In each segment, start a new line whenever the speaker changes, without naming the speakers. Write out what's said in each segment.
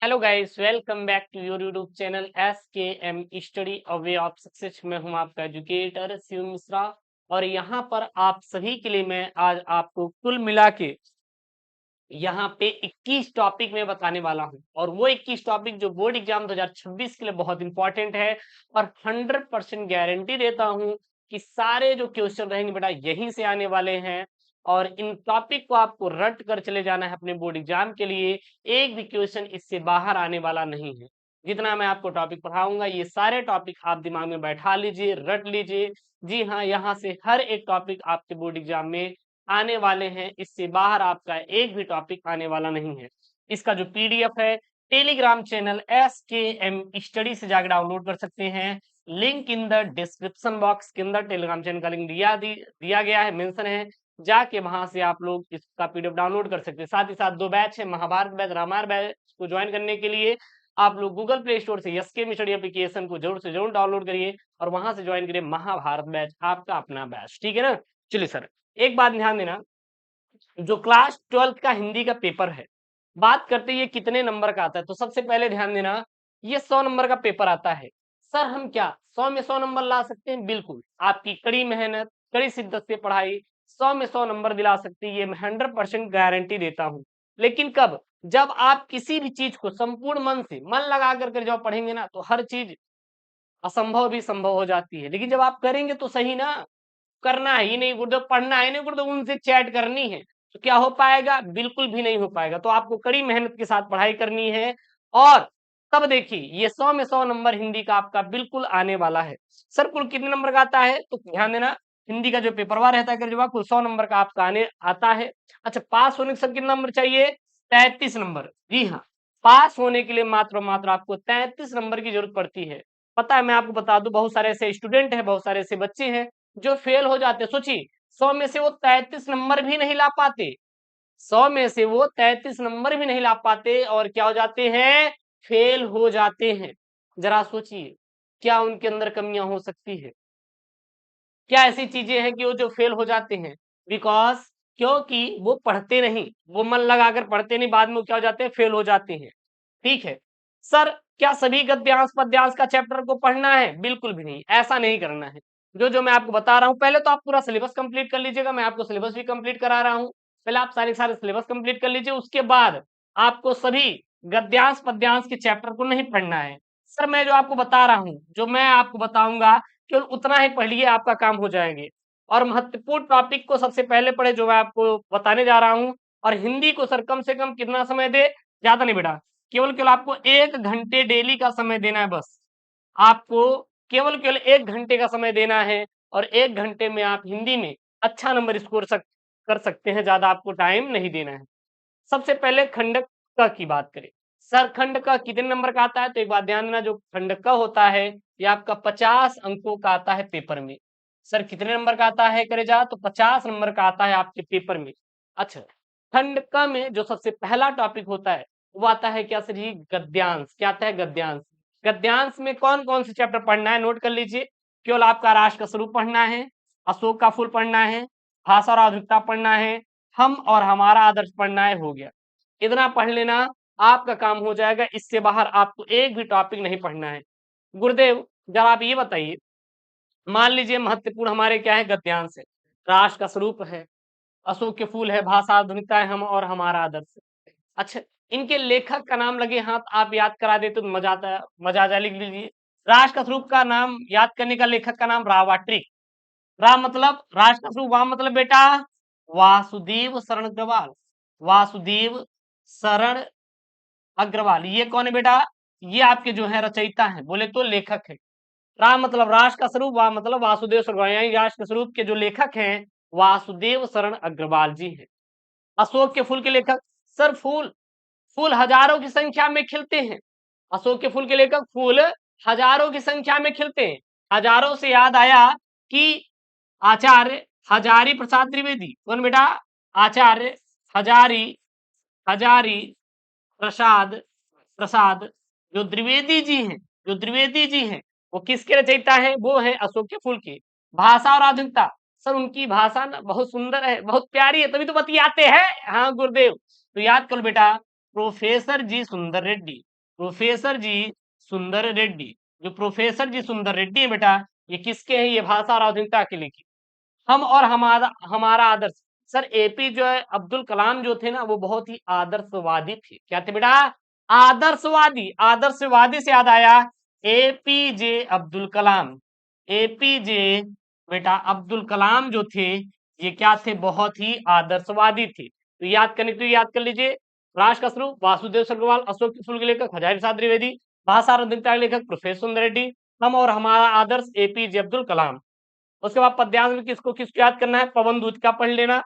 Hello guys, welcome back to your YouTube channel SKM study a way of success. मैं हूं आपका educator Shiv Mishra और यहां पर आप सभी के लिए मैं आज आपको कुल मिला के यहाँ पे 21 टॉपिक में बताने वाला हूं और वो 21 टॉपिक जो बोर्ड एग्जाम 2026 के लिए बहुत इंपॉर्टेंट है और 100% गारंटी देता हूं कि सारे जो क्वेश्चन रहेंगे बेटा यहीं से आने वाले हैं और इन टॉपिक को आपको रट कर चले जाना है अपने बोर्ड एग्जाम के लिए। एक भी क्वेश्चन इससे बाहर आने वाला नहीं है। जितना मैं आपको टॉपिक पढ़ाऊंगा ये सारे टॉपिक आप दिमाग में बैठा लीजिए, रट लीजिए। जी हाँ, यहाँ से हर एक टॉपिक आपके बोर्ड एग्जाम में आने वाले हैं, इससे बाहर आपका एक भी टॉपिक आने वाला नहीं है। इसका जो पीडीएफ है टेलीग्राम चैनल SKM स्टडी से जाकर डाउनलोड कर सकते हैं। Link in the description box के अंदर टेलीग्राम चैनल का लिंक दिया गया है, मेंशन है। जाके वहां से आप लोग इसका पीडीएफ डाउनलोड कर सकते हैं। साथ ही साथ 2 बैच है, महाभारत बैच, रामायण बैच को ज्वाइन करने के लिए आप लोग गूगल प्ले स्टोर से SKM स्टडी एप्लीकेशन को जरूर से जरूर डाउनलोड करिए और वहां से ज्वाइन करिए महाभारत बैच, आपका अपना बैच। ठीक है ना। चलिए सर, एक बात ध्यान देना, जो क्लास 12th का हिंदी का पेपर है, बात करते हैं ये कितने नंबर का आता है। तो सबसे पहले ध्यान देना, ये 100 नंबर का पेपर आता है। सर हम क्या 100 में 100 नंबर ला सकते हैं? बिल्कुल, आपकी कड़ी मेहनत, कड़ी शिद्दत से पढ़ाई 100 में 100 नंबर दिला सकती है, ये मैं 100% गारंटी देता हूं। लेकिन कब? जब आप किसी भी चीज को संपूर्ण मन से मन लगा कर जब पढ़ेंगे ना, तो हर चीज असंभव भी संभव हो जाती है। लेकिन जब आप करेंगे तो सही ना, करना है ही नहीं गुरुदेव, पढ़ना है नहीं गुरुदेव, उनसे चैट करनी है, तो क्या हो पाएगा? बिल्कुल भी नहीं हो पाएगा। तो आपको कड़ी मेहनत के साथ पढ़ाई करनी है और तब देखिए ये 100 में 100 नंबर हिंदी का आपका बिल्कुल आने वाला है। सर कुल कितने नंबर का आता है? तो ध्यान देना, हिंदी का जो पेपरवा रहता है जवाब कुल 100 नंबर का आपका आने आता है। अच्छा, पास होने के सर कितने नंबर चाहिए? 33 नंबर। जी हाँ, पास होने के लिए मात्र मात्र आपको 33 नंबर की जरूरत पड़ती है। पता है, मैं आपको बता दूं, बहुत सारे ऐसे स्टूडेंट हैं, बहुत सारे ऐसे बच्चे हैं जो फेल हो जाते। सोचिए, 100 में से वो 33 नंबर भी नहीं ला पाते, 100 में से वो 33 नंबर भी नहीं ला पाते और क्या हो जाते हैं? फेल हो जाते हैं। जरा सोचिए, क्या उनके अंदर कमियां हो सकती है? क्या ऐसी चीजें हैं कि वो जो फेल हो जाते हैं? बिकॉज क्योंकि वो पढ़ते नहीं, वो मन लगाकर पढ़ते नहीं, बाद में वो क्या हो जाते हैं? फेल हो जाते हैं। ठीक है। सर क्या सभी गद्यांश पद्यांश का चैप्टर को पढ़ना है? बिल्कुल भी नहीं, ऐसा नहीं करना है। जो जो मैं आपको बता रहा हूं, पहले तो आप पूरा सिलेबस कंप्लीट कर लीजिएगा, मैं आपको सिलेबस भी कंप्लीट करा रहा हूं। पहले आप सारे सारे सिलेबस कंप्लीट कर लीजिए, उसके बाद आपको सभी गद्यांश पद्यांश के चैप्टर को नहीं पढ़ना है। सर मैं जो आपको बता रहा हूं, जो मैं आपको बताऊंगा केवल उतना ही पढ़िए, आपका काम हो जाएंगे। और महत्वपूर्ण टॉपिक को सबसे पहले पढ़े जो मैं आपको बताने जा रहा हूं। और हिंदी को सर कम से कम कितना समय दे? ज्यादा नहीं बेटा, केवल केवल आपको 1 घंटे डेली का समय देना है बस। आपको केवल केवल 1 घंटे का समय देना है और 1 घंटे में आप हिंदी में अच्छा नंबर स्कोर कर सकते हैं, ज्यादा आपको टाइम नहीं देना है। सबसे पहले खंडक क की बात करें। सर खंड क कितने नंबर का आता है? तो एक बात ध्यान देना, जो खंड क होता है ये आपका 50 अंकों का आता है पेपर में। सर कितने नंबर का आता है करे जा? तो 50 नंबर का आता है आपके पेपर में। अच्छा, खंड क में जो सबसे पहला टॉपिक होता है वो आता है क्या सर जी? गद्यांश। क्या आता है? गद्यांश। गद्यांश में कौन कौन से चैप्टर पढ़ना है नोट कर लीजिए। केवल आपका राष्ट्र का स्वरूप पढ़ना है, अशोक का फूल पढ़ना है, भाषा और आधुनिकता पढ़ना है, हम और हमारा आदर्श पढ़ना है, हो गया। इतना पढ़ लेना, आपका काम हो जाएगा। इससे बाहर आपको एक भी टॉपिक नहीं पढ़ना है। गुरुदेव जरा आप ये बताइए, मान लीजिए महत्वपूर्ण हमारे क्या है? गद्यांश है, राष्ट्र का स्वरूप है, अशोक के फूल है, भाषा आधुनिकता है, हम और हमारा आदर्श है। अच्छा, इनके लेखक का नाम लगे हाथ आप याद करा देते तो मजा आता, मजा आ जाए। लिख लीजिए, राष्ट्र का स्वरूप का नाम याद करने का लेखक का नाम रावाट्रिक। राम मतलब राष्ट्र का स्वरूप, वाम मतलब बेटा वासुदेव शरण अग्रवाल। वासुदेव शरण अग्रवाल ये कौन है बेटा? ये आपके जो है रचयिता हैं, बोले तो लेखक है। राम मतलब राष्ट्र का स्वरूप, वाम मतलब वासुदेव शरण, यानी राष्ट्र के स्वरूप के जो लेखक हैं वासुदेव शरण अग्रवाल जी हैं। अशोक के फूल के लेखक? सर फूल, फूल हजारों की संख्या में खिलते हैं। अशोक के फूल के लेखक फूल हजारों की संख्या में खिलते हैं। हजारों से याद आया कि आचार्य हजारी प्रसाद द्विवेदी। कौन बेटा? आचार्य हजारी हजारी प्रसाद प्रसाद जो द्विवेदी जी हैं, जो द्विवेदी जी हैं वो किसके रचयिता हैं? वो है अशोक के फूल के। भाषा और आधुनिकता, सर उनकी भाषा ना बहुत सुंदर है, बहुत प्यारी है, तभी तो बतियाते हैं। हाँ गुरुदेव, तो याद करो बेटा, प्रोफेसर जी सुंदर रेड्डी। प्रोफेसर जी सुंदर रेड्डी, जो प्रोफेसर जी सुंदर रेड्डी है बेटा, ये किसके हैं? ये भाषा और आधुनिकता के लिखे। हम और हमारा हमारा आदर्श। सर एपी जो है अब्दुल कलाम जो थे ना, वो बहुत ही आदर्शवादी थे। क्या थे बेटा? आदर्शवादी। आदर्शवादी से याद आया एपीजे अब्दुल कलाम। एपीजे बेटा अब्दुल कलाम जो थे, ये क्या थे? बहुत ही आदर्शवादी थे। तो याद करने के लिए याद कर लीजिए, राष्ट्र का स्वरूप वासुदेव सर्गवाल, अशोक की फूल के लेखक हजारी प्रसाद द्विवेदी, भाषा और आधुनिकता के लेखक प्रोफेसर सुंदर रेड्डी, हम और हमारा आदर्श एपीजे अब्दुल कलाम। उसके बाद पद्यांश में किसको किसको याद करना है? पवन दूत का पढ़ लेना,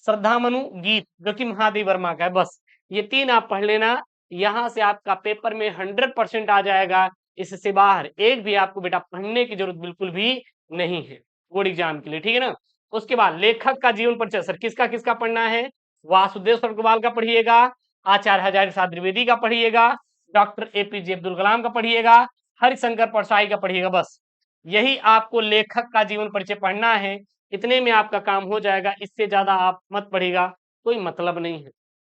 श्रद्धा मनु गीत जो कि महादेव वर्मा का है, बस ये तीन आप पढ़ लेना। यहां से आपका पेपर में 100% आ जाएगा। इससे बाहर एक भी आपको बेटा पढ़ने की जरूरत बिल्कुल भी नहीं है बोर्ड एग्जाम के लिए, ठीक है ना। उसके बाद लेखक का जीवन परिचय सर किसका किसका पढ़ना है? वासुदेव सर्गवाल का पढ़िएगा, आचार्य हजारी प्रसाद द्विवेदी का पढ़िएगा, डॉक्टर एपीजे अब्दुल कलाम का पढ़िएगा, हरिशंकर परसाई का पढ़िएगा, बस यही आपको लेखक का जीवन परिचय पढ़ना है। इतने में आपका काम हो जाएगा, इससे ज्यादा आप मत पढ़िएगा, कोई मतलब नहीं है।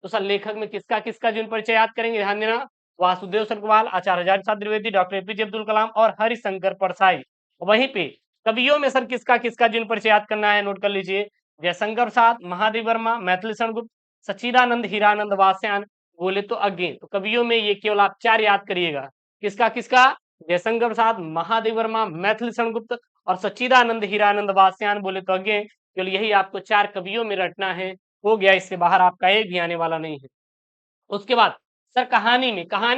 तो सर लेखक में किसका किसका जीवन परिचय याद करेंगे? ध्यान देना, वासुदेव सर्गवाल, आचार्य हजारी प्रसाद द्विवेदी, डॉक्टर एपीजे अब्दुल कलाम और हरिशंकर परसाई। वहीं पे कवियों में सर किसका किसका जीवन परिचय याद करना है? नोट कर लीजिए, जयशंकर प्रसाद, महादेव वर्मा, मैथिली शरण गुप्त, सच्चिदानंद हीरानंद वासयान, बोले तो अज्ञे। तो कवियों में ये केवल आप 4 याद करिएगा, किसका किसका? जयशंकर प्रसाद, महादेव वर्मा, मैथिली शरण गुप्त और सच्चिदानंद हीरानंद वासयान, बोले तो अज्ञे। केवल यही आपको 4 कवियों में रटना है, हो गया, इससे बाहर आपका एक भी आने वाला नहीं है। उसके बाद सर कहानी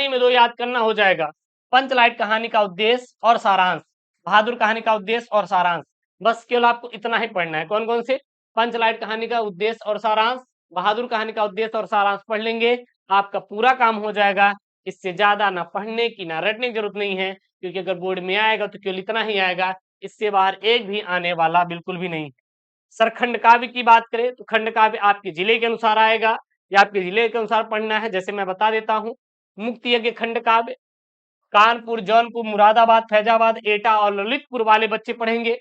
में 2 याद करना हो जाएगा, पंचलाइट कहानी का उद्देश्य और सारांश, बहादुर कहानी का उद्देश्य और सारांश, बस केवल आपको इतना ही पढ़ना है। कौन कौन से? पंचलाइट कहानी का उद्देश्य और सारांश, बहादुर कहानी का उद्देश्य और सारांश पढ़ लेंगे, आपका पूरा काम हो जाएगा। इससे ज्यादा ना पढ़ने की ना रटने की जरूरत नहीं है, क्योंकि अगर बोर्ड में आएगा तो केवल इतना ही आएगा, इससे बाहर एक भी आने वाला बिल्कुल भी नहीं है। सर खंड काव्य की बात करें तो खंड काव्य आपके जिले के अनुसार आएगा, या आपके जिले के अनुसार पढ़ना है। जैसे मैं बता देता हूँ, मुक्ति यज्ञ खंड काव्य कानपुर, जौनपुर, मुरादाबाद, फैजाबाद, एटा और ललितपुर वाले बच्चे पढ़ेंगे।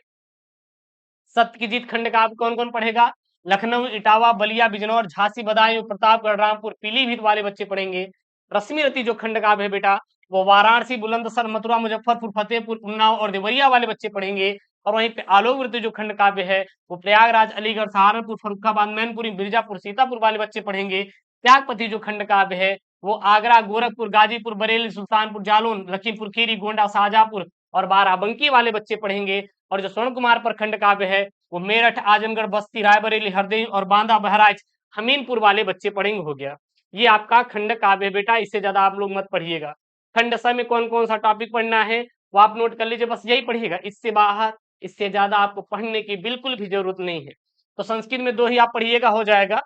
सत्य की जीत खंड काव्य कौन कौन पढ़ेगा? लखनऊ, इटावा, बलिया, बिजनौर, झांसी, बदायूं, प्रतापगढ़, रामपुर, पीलीभीत वाले बच्चे पढ़ेंगे। रश्मि रति जो खंड काव्य है बेटा, वो वाराणसी, बुलंदशहर, मथुरा, मुजफ्फरपुर, फतेहपुर, उन्नाव और देवरिया वाले बच्चे पढ़ेंगे। और वहीं पे आलोक वृत्ति जो खंड काव्य है, वो प्रयागराज, अलीगढ़, सहारनपुर, फर्रुखाबाद, मैनपुरी, मिर्जापुर, सीतापुर वाले बच्चे पढ़ेंगे। त्यागपति जो खंड काव्य है, वो आगरा, गोरखपुर, गाजीपुर, बरेली, सुल्तानपुर, जालौन, लखीमपुर खीरी, गोंडा, शाहजहांपुर और बाराबंकी वाले बच्चे पढ़ेंगे। और जो स्वर्ण कुमार पर खंड काव्य है, वो मेरठ, आजमगढ़, बस्ती, रायबरेली, हरदोई और बांदा, बहराइच, हमीरपुर वाले बच्चे पढ़ेंगे। हो गया, ये आपका खंड काव्य है बेटा, इससे ज्यादा आप लोग मत पढ़िएगा। खंड स में कौन कौन सा टॉपिक पढ़ना है वो आप नोट कर लीजिए, बस यही पढ़िएगा, इससे बाहर इससे ज्यादा आपको पढ़ने की बिल्कुल भी जरूरत नहीं है। तो संस्कृत में 2 ही आप पढ़िएगा, हो जाएगा।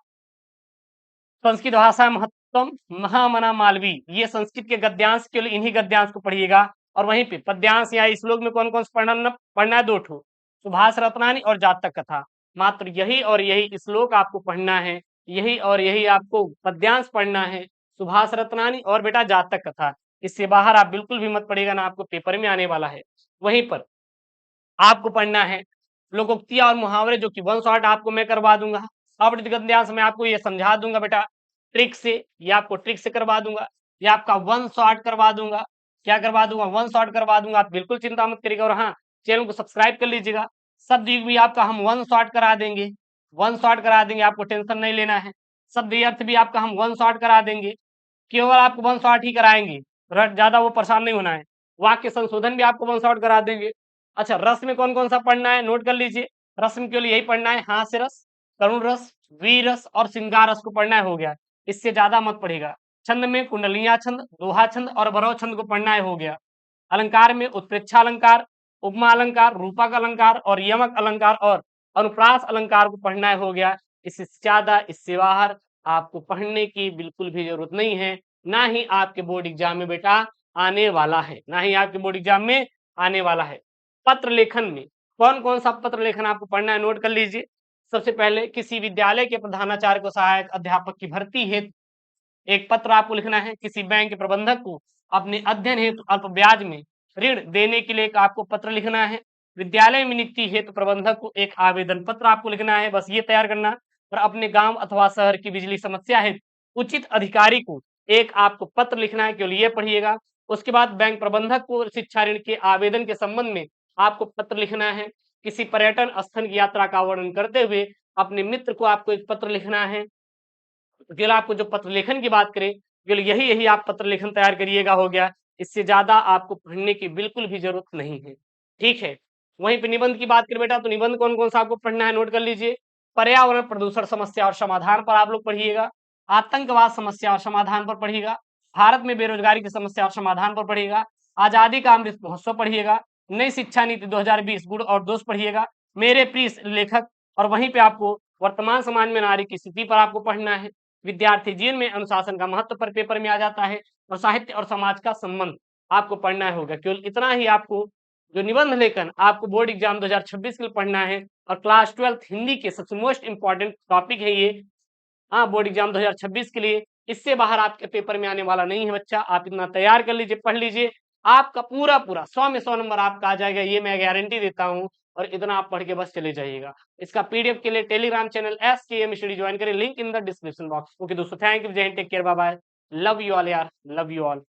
संस्कृत भाषा महत्तम महामना मालवी, ये संस्कृत के गद्यांश के लिए इन्हीं गद्यांश को पढ़िएगा। और वहीं पे पद्यांश या श्लोक में कौन कौन से पढ़ना है? 2 ठो, सुभाष रत्नानी और जातक कथा, मात्र यही और यही श्लोक आपको पढ़ना है, यही और यही आपको पद्यांश पढ़ना है, सुभाष रत्नानी और बेटा जातक कथा। इससे बाहर आप बिल्कुल भी मत पढ़िएगा ना, आपको पेपर में आने वाला है। वहीं पर आपको पढ़ना है लोकोक्तियां और मुहावरे, जो कि 1 शॉट आपको मैं करवा दूंगा। अवृत गद्यांश में आपको ये समझा दूंगा बेटा ट्रिक से, ये आपको ट्रिक से करवा दूंगा, ये आपका 1 शॉट करवा दूंगा। क्या करवा दूंगा? 1 शॉट करवा दूंगा, आप बिल्कुल चिंता मत करिएगा। और हाँ, चैनल को सब्सक्राइब कर लीजिएगा, शब्द युग भी आपका हम 1 शॉट करा देंगे, 1 शॉट करा देंगे, आपको टेंशन नहीं लेना है। शब्द अर्थ भी आपका हम 1 शॉट करा देंगे, केवल आपको 1 शॉट ही कराएंगे, ज्यादा वो परेशान नहीं होना है। वाक्य संशोधन भी आपको 1 शॉट करा देंगे। अच्छा, रस में कौन कौन सा पढ़ना है? नोट कर लीजिए, रस में केवल यही पढ़ना है, हास्य रस, करुण रस, वीर रस और श्रृंगार रस को पढ़ना है, हो गया, इससे ज्यादा मत पढ़ेगा। छंद में कुंडलिया छंद, दोहा छंद और बरौ छंद को पढ़ना है, हो गया। अलंकार में उत्प्रेक्षा अलंकार, उपमा अलंकार, रूपक अलंकार और यमक अलंकार और अनुप्रास अलंकार को पढ़ना है, हो गया। इससे ज्यादा इससे बाहर आपको पढ़ने की बिल्कुल भी जरूरत नहीं है, ना ही आपके बोर्ड एग्जाम में बेटा आने वाला है, ना ही आपके बोर्ड एग्जाम में आने वाला है। पत्र लेखन में कौन कौन सा पत्र लेखन आपको पढ़ना है? नोट कर लीजिए। सबसे पहले किसी विद्यालय के प्रधानाचार्य को सहायक अध्यापक की भर्ती हेतु एक पत्र आपको लिखना है। किसी बैंक के प्रबंधक को अपने अध्ययन हेतु अल्प ब्याज में ऋण देने के लिए आपको पत्र लिखना है। विद्यालय में नियुक्ति हेतु प्रबंधक को एक आवेदन पत्र आपको लिखना है, बस ये तैयार करना। और अपने गांव अथवा शहर की बिजली समस्या हेतु उचित अधिकारी को एक आपको पत्र लिखना है, केवल ये पढ़िएगा। उसके बाद बैंक प्रबंधक को शिक्षा ऋण के आवेदन के संबंध में आपको पत्र लिखना है। किसी पर्यटन स्थल की यात्रा का वर्णन करते हुए अपने मित्र को आपको एक पत्र लिखना है। केवल आपको जो पत्र लेखन की बात करें, केवल यही आप पत्र लेखन तैयार करिएगा, हो गया। इससे ज्यादा आपको पढ़ने की बिल्कुल भी जरूरत नहीं है, ठीक है। वहीं पे निबंध की बात करें बेटा, तो निबंध कौन कौन सा आपको पढ़ना है, नोट कर लीजिए। पर्यावरण प्रदूषण समस्या और समाधान पर आप लोग पढ़िएगा। आतंकवाद समस्या और समाधान पर पढ़िएगा। भारत में बेरोजगारी की समस्या और समाधान पर पढ़िएगा। आजादी का अमृत महोत्सव पढ़िएगा। नई शिक्षा नीति 2020 गुण और दोष पढ़िएगा। मेरे प्रिय लेखक, और वहीं पे आपको वर्तमान समाज में नारी की स्थिति पर आपको पढ़ना है। विद्यार्थी जीवन में अनुशासन का महत्व पर पेपर में आ जाता है, और साहित्य और समाज का संबंध आपको पढ़ना होगा। केवल इतना ही आपको जो निबंध लेखन आपको बोर्ड एग्जाम 2026 के लिए पढ़ना है, और क्लास 12 हिंदी के सबसे मोस्ट इंपॉर्टेंट टॉपिक है ये, हाँ, बोर्ड एग्जाम 2026 के लिए। इससे बाहर आपके पेपर में आने वाला नहीं है बच्चा, आप इतना तैयार कर लीजिए, पढ़ लीजिए, आपका पूरा पूरा 100 में 100 नंबर आपका आ जाएगा, ये मैं गारंटी देता हूँ। और इतना आप पढ़ के बस चले जाइएगा। इसका पीडीएफ के लिए Telegram channel SKM study join करें, link in the description box. Okay दोस्तों, थैंक यू, जय हिंद, take care, bye bye, love you all यार, लव यू ऑल।